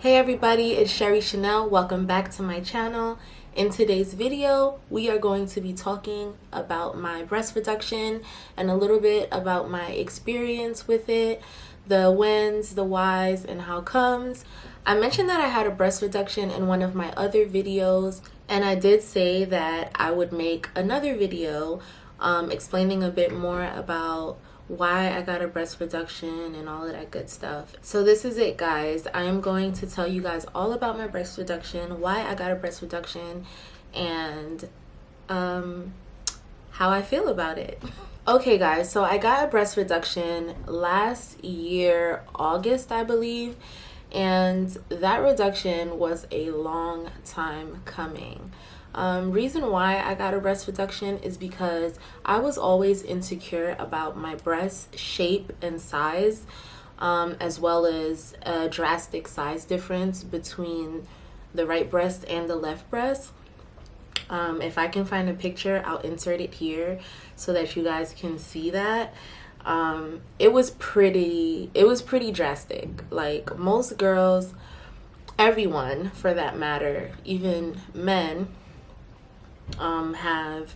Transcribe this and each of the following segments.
Hey everybody, it's Sherry Chanel. Welcome back to my channel. In today's video, we are going to be talking about my breast reduction and a little bit about my experience with it, the whens, the whys, and how comes. I mentioned that I had a breast reduction in one of my other videos, and I did say that I would make another video explaining a bit more about why I got a breast reduction and all of that good stuff. So this is it, guys. I am going to tell you guys all about my breast reduction, why I got a breast reduction, and how I feel about it. Okay guys, so I got a breast reduction last year, August, I believe, and that reduction was a long time coming. Reason why I got a breast reduction is because I was always insecure about my breast shape and size, as well as a drastic size difference between the right breast and the left breast. If I can find a picture, I'll insert it here so that you guys can see that. It was pretty drastic. Like, most girls, everyone for that matter, even men, have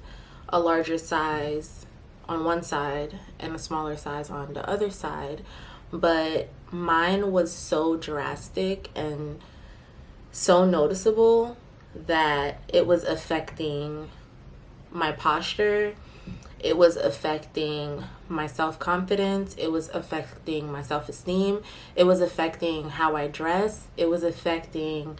a larger size on one side and a smaller size on the other side, but mine was so drastic and so noticeable that it was affecting my posture, it was affecting my self-confidence, it was affecting my self-esteem, it was affecting how I dress, it was affecting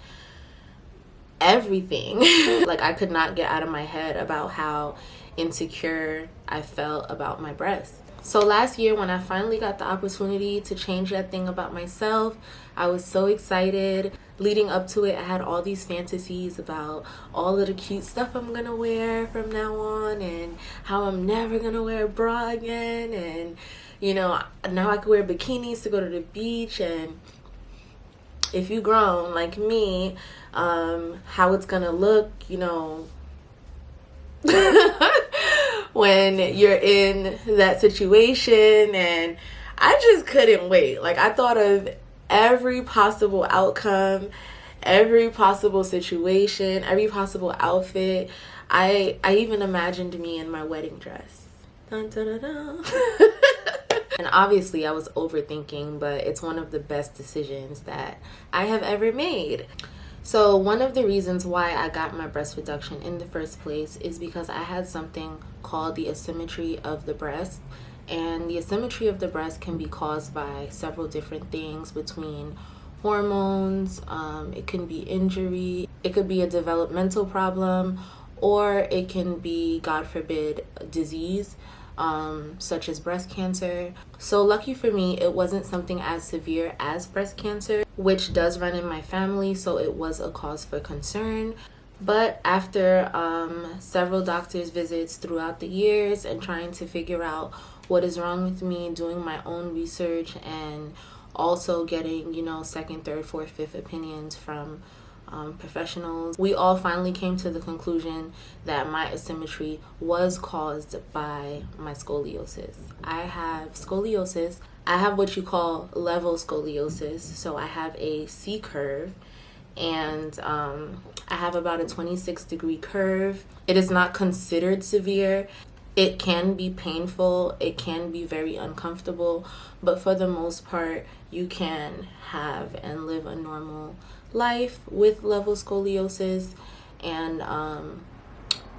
everything. Like, I could not get out of my head about how insecure I felt about my breasts. So last year, when I finally got the opportunity to change that thing about myself, I was so excited. Leading up to it, I had all these fantasies about all of the cute stuff I'm gonna wear from now on, and how I'm never gonna wear a bra again, and you know, now I could wear bikinis to go to the beach. And if you grown like me, how it's gonna look, you know, when you're in that situation. And I just couldn't wait. Like, I thought of every possible outcome, every possible situation, every possible outfit. I even imagined me in my wedding dress. Dun, dun, dun, dun. And obviously I was overthinking, but it's one of the best decisions that I have ever made. So one of the reasons why I got my breast reduction in the first place is because I had something called the asymmetry of the breast. And the asymmetry of the breast can be caused by several different things, between hormones, it can be injury, it could be a developmental problem, or it can be, God forbid, a disease, such as breast cancer. So lucky for me, it wasn't something as severe as breast cancer, which does run in my family, so it was a cause for concern. But after several doctor's visits throughout the years and trying to figure out what is wrong with me, doing my own research, and also getting, you know, second, third, fourth, fifth opinions from professionals, we all finally came to the conclusion that my asymmetry was caused by my scoliosis. I have scoliosis. I have what you call level scoliosis. So I have a C curve, and I have about a 26-degree curve. It is not considered severe. It can be painful, it can be very uncomfortable, but for the most part, you can have and live a normal life with level scoliosis. And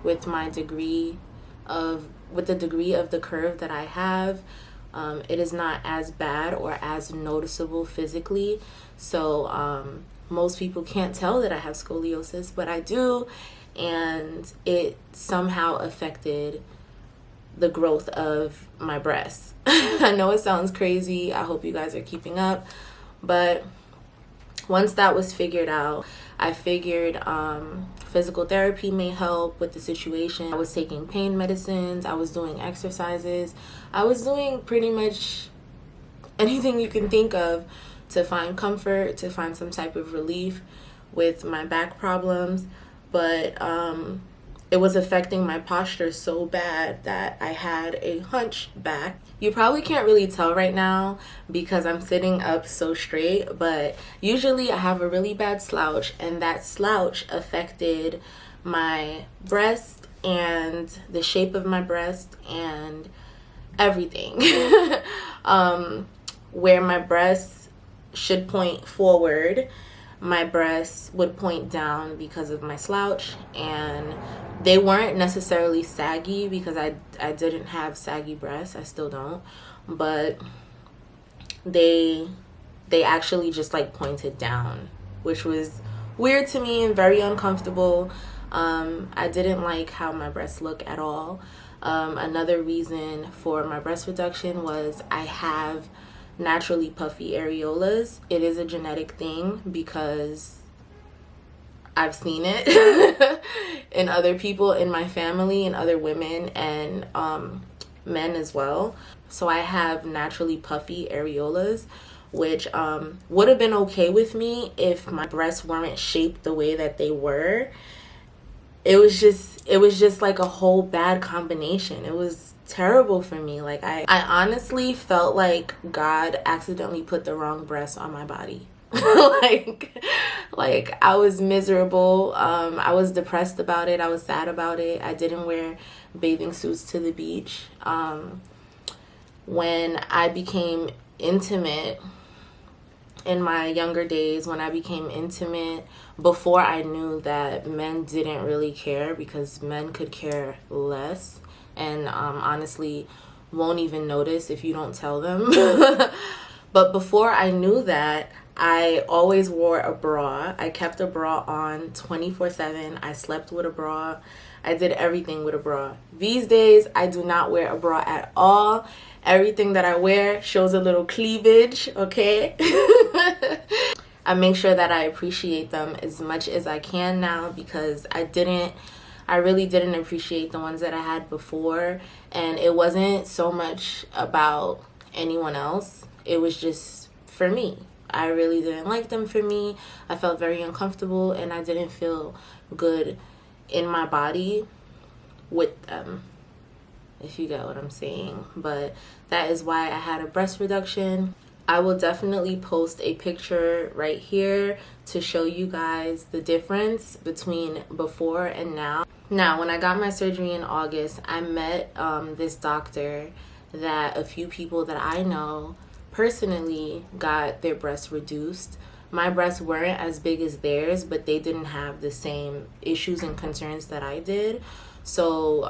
with the degree of the curve that I have, it is not as bad or as noticeable physically. So most people can't tell that I have scoliosis, but I do, and it somehow affected the growth of my breasts. I know it sounds crazy. I hope you guys are keeping up. But once that was figured out, I figured physical therapy may help with the situation. I was taking pain medicines, I was doing exercises, I was doing pretty much anything you can think of to find comfort, to find some type of relief with my back problems. But it was affecting my posture so bad that I had a hunchback. You probably can't really tell right now because I'm sitting up so straight, but usually I have a really bad slouch, and that slouch affected my breast and the shape of my breast and everything. Where my breasts should point forward, my breasts would point down because of my slouch, and they weren't necessarily saggy because I didn't have saggy breasts. I still don't, but they actually just like pointed down, which was weird to me and very uncomfortable. I didn't like how my breasts look at all. Another reason for my breast reduction was I have naturally puffy areolas. It is a genetic thing because I've seen it in other people in my family and other women and men as well. So I have naturally puffy areolas, which would have been okay with me if my breasts weren't shaped the way that they were. It was just like a whole bad combination. It was terrible for me. Like I honestly felt like God accidentally put the wrong breast on my body. like I was miserable. I was depressed about it. I was sad about it. I didn't wear bathing suits to the beach. When I became intimate in my younger days, when I became intimate before I knew that men didn't really care, because men could care less and honestly won't even notice if you don't tell them. But before I knew that, I always wore a bra. I kept a bra on 24/7. I slept with a bra. I did everything with a bra. These days, I do not wear a bra at all. Everything that I wear shows a little cleavage, okay? I make sure that I appreciate them as much as I can now, because I really didn't appreciate the ones that I had before. And it wasn't so much about anyone else. It was just for me. I really didn't like them for me. I felt very uncomfortable and I didn't feel good in my body with them, if you get what I'm saying. But that is why I had a breast reduction. I will definitely post a picture right here to show you guys the difference between before and now. Now, when I got my surgery in August, I met this doctor that a few people that I know personally got their breasts reduced. My breasts weren't as big as theirs, but they didn't have the same issues and concerns that I did. So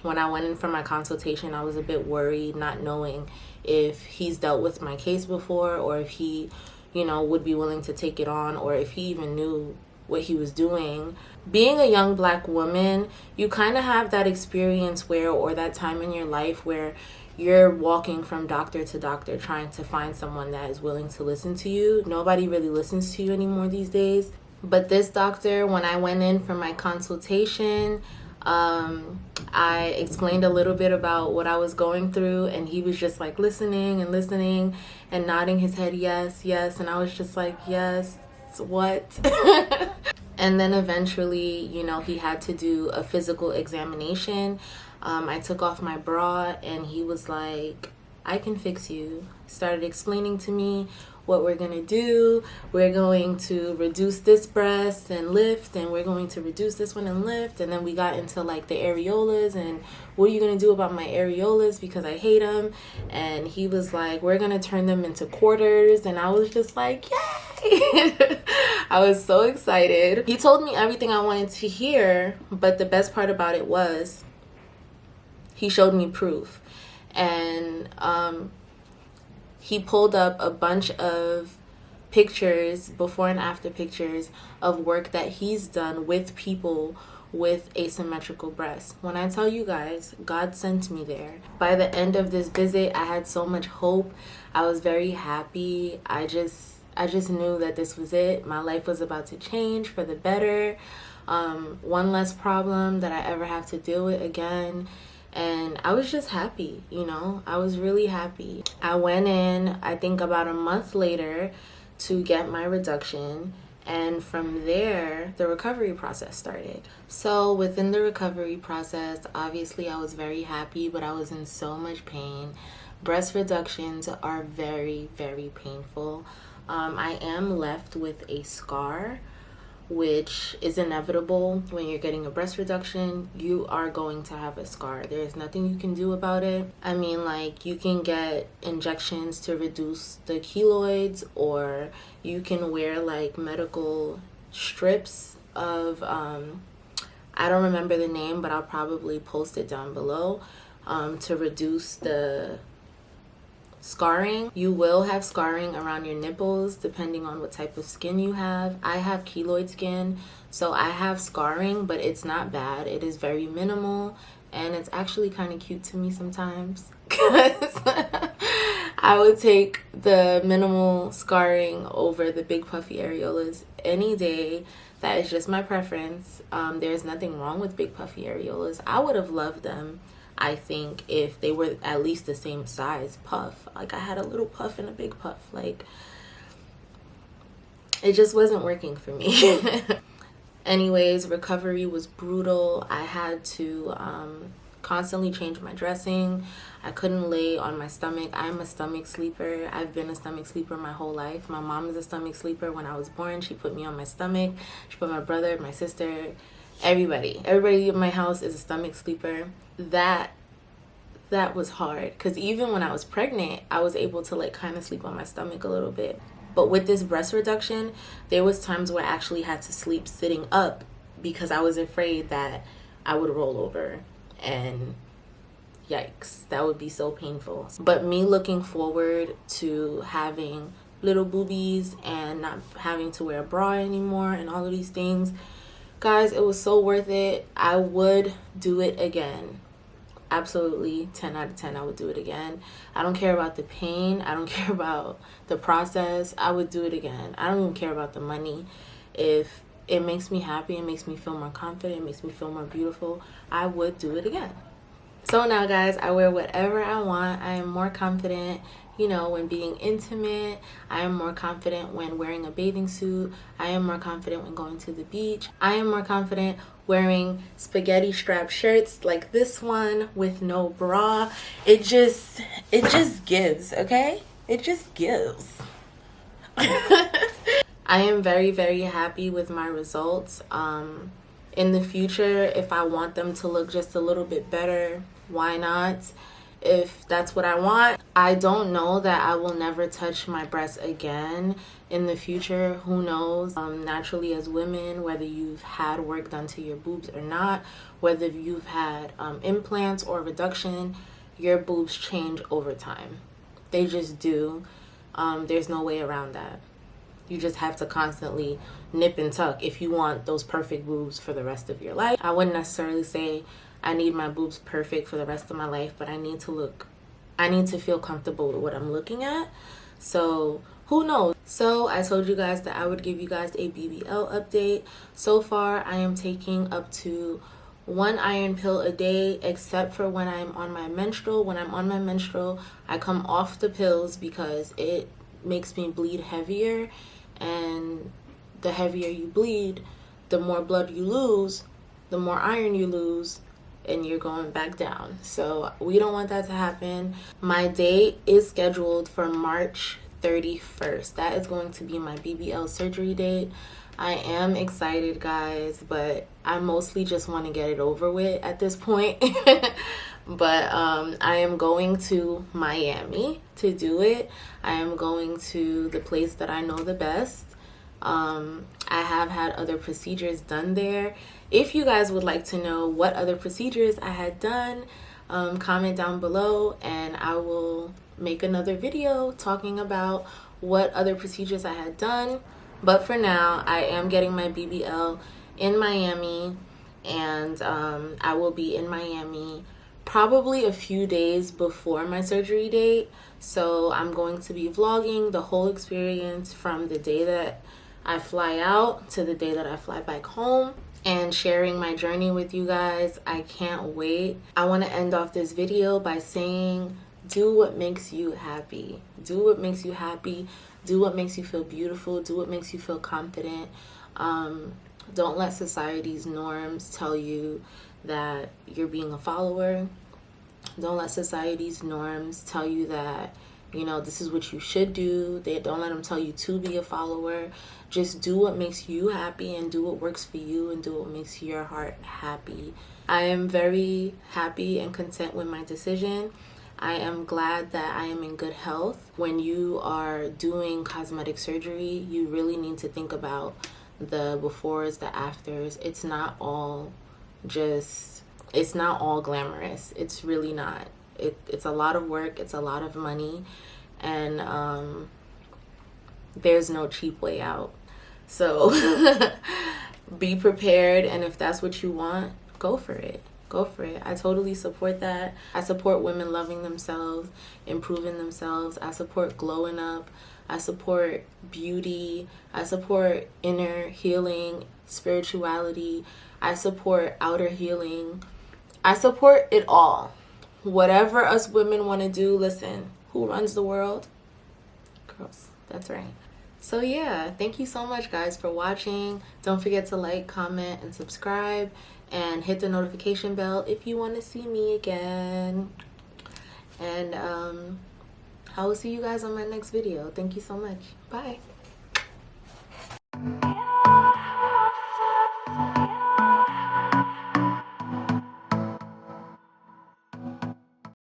when I went in for my consultation, I was a bit worried, not knowing if he's dealt with my case before, or if he, would be willing to take it on, or if he even knew what he was doing. Being a young Black woman, you kind of have that experience where, or that time in your life where you're walking from doctor to doctor trying to find someone that is willing to listen to you. Nobody really listens to you anymore these days. But this doctor, when I went in for my consultation, I explained a little bit about what I was going through, and he was just like listening and nodding his head yes, yes, and I was just like, yes, what? And then eventually, he had to do a physical examination. I took off my bra and he was like, I can fix you. Started explaining to me what we're gonna do. We're going to reduce this breast and lift, and we're going to reduce this one and lift. And then we got into like the areolas, and what are you gonna do about my areolas because I hate them? And he was like, we're gonna turn them into quarters. And I was just like, yay! I was so excited. He told me everything I wanted to hear, but the best part about it was he showed me proof. And he pulled up a bunch of pictures, before and after pictures of work that he's done with people with asymmetrical breasts. When I tell you guys, God sent me there. By the end of this visit, I had so much hope. I was very happy. I just knew that this was it. My life was about to change for the better. One less problem that I ever have to deal with again. And I was just happy, I was really happy. I went in, I think about a month later, to get my reduction. And from there, the recovery process started. So within the recovery process, obviously I was very happy, but I was in so much pain. Breast reductions are very, very painful. I am left with a scar, which is inevitable. When you're getting a breast reduction, you are going to have a scar. There is nothing you can do about it. I mean, like, you can get injections to reduce the keloids, or you can wear like medical strips of I don't remember the name, but I'll probably post it down below, to reduce the scarring. You will have scarring around your nipples depending on what type of skin you have. I have keloid skin, so I have scarring, but it's not bad. It is very minimal, and it's actually kind of cute to me sometimes, because I would take the minimal scarring over the big puffy areolas any day. That is just my preference. There's nothing wrong with big puffy areolas. I would have loved them, I think, if they were at least the same size puff. Like, I had a little puff and a big puff. Like, it just wasn't working for me. Anyways, recovery was brutal. I had to constantly change my dressing. I couldn't lay on my stomach. I'm a stomach sleeper. I've been a stomach sleeper my whole life. My mom is a stomach sleeper. When I was born, she put me on my stomach. She put my brother, my sister, everybody in my house is a stomach sleeper. That was hard, because even when I was pregnant, I was able to like kind of sleep on my stomach a little bit. But with this breast reduction, there was times where I actually had to sleep sitting up, because I was afraid that I would roll over, and yikes, that would be so painful. But me looking forward to having little boobies and not having to wear a bra anymore and all of these things, guys, it was so worth it. I would do it again. Absolutely, 10 out of 10, I would do it again. I don't care about the pain. I don't care about the process. I would do it again. I don't even care about the money. If it makes me happy, it makes me feel more confident, it makes me feel more beautiful, I would do it again. So now, guys, I wear whatever I want. I am more confident, you know, when being intimate. I am more confident when wearing a bathing suit. I am more confident when going to the beach. I am more confident wearing spaghetti strap shirts like this one with no bra. It just gives, okay? It just gives. I am very, very happy with my results. In the future, if I want them to look just a little bit better, why not? If that's what I want. I don't know that I will never touch my breasts again in the future. Who knows? Naturally, as women, whether you've had work done to your boobs or not, whether you've had implants or reduction, your boobs change over time. They just do. There's no way around that. You just have to constantly nip and tuck if you want those perfect boobs for the rest of your life. I wouldn't necessarily say I need my boobs perfect for the rest of my life, but I need to feel comfortable with what I'm looking at. So who knows? So I told you guys that I would give you guys a BBL update. So far, I am taking up to 1 iron pill a day, except for when I'm on my menstrual. When I'm on my menstrual, I come off the pills because it makes me bleed heavier, and the heavier you bleed, the more blood you lose, the more iron you lose, and you're going back down. So we don't want that to happen. My date is scheduled for March 31st. That is going to be my BBL surgery date. I am excited, guys, but I mostly just want to get it over with at this point. But I am going to Miami to do it. I am going to the place that I know the best. I have had other procedures done there. If you guys would like to know what other procedures I had done, comment down below, and I will make another video talking about what other procedures I had done. But for now, I am getting my BBL in Miami, and I will be in Miami probably a few days before my surgery date. So I'm going to be vlogging the whole experience from the day that I fly out to the day that I fly back home, and sharing my journey with you guys. I can't wait. I want to end off this video by saying, do what makes you happy. Do what makes you happy. Do what makes you feel beautiful. Do what makes you feel confident. Don't let society's norms tell you that you're being a follower. Don't let society's norms tell you that, you know, this is what you should do. Don't let them tell you to be a follower. Just do what makes you happy and do what works for you and do what makes your heart happy. I am very happy and content with my decision. I am glad that I am in good health. When you are doing cosmetic surgery, you really need to think about the befores, the afters. It's not all glamorous. It's really not. It's a lot of work. It's a lot of money. And there's no cheap way out. So be prepared. And if that's what you want, go for it. Go for it. I totally support that. I support women loving themselves, improving themselves. I support glowing up. I support beauty. I support inner healing, spirituality. I support outer healing. I support it all. Whatever us women want to do, listen, who runs the world? Girls. That's right. So yeah, thank you so much, guys, for watching. Don't forget to like, comment, and subscribe. And hit the notification bell if you want to see me again. And I will see you guys on my next video. Thank you so much. Bye.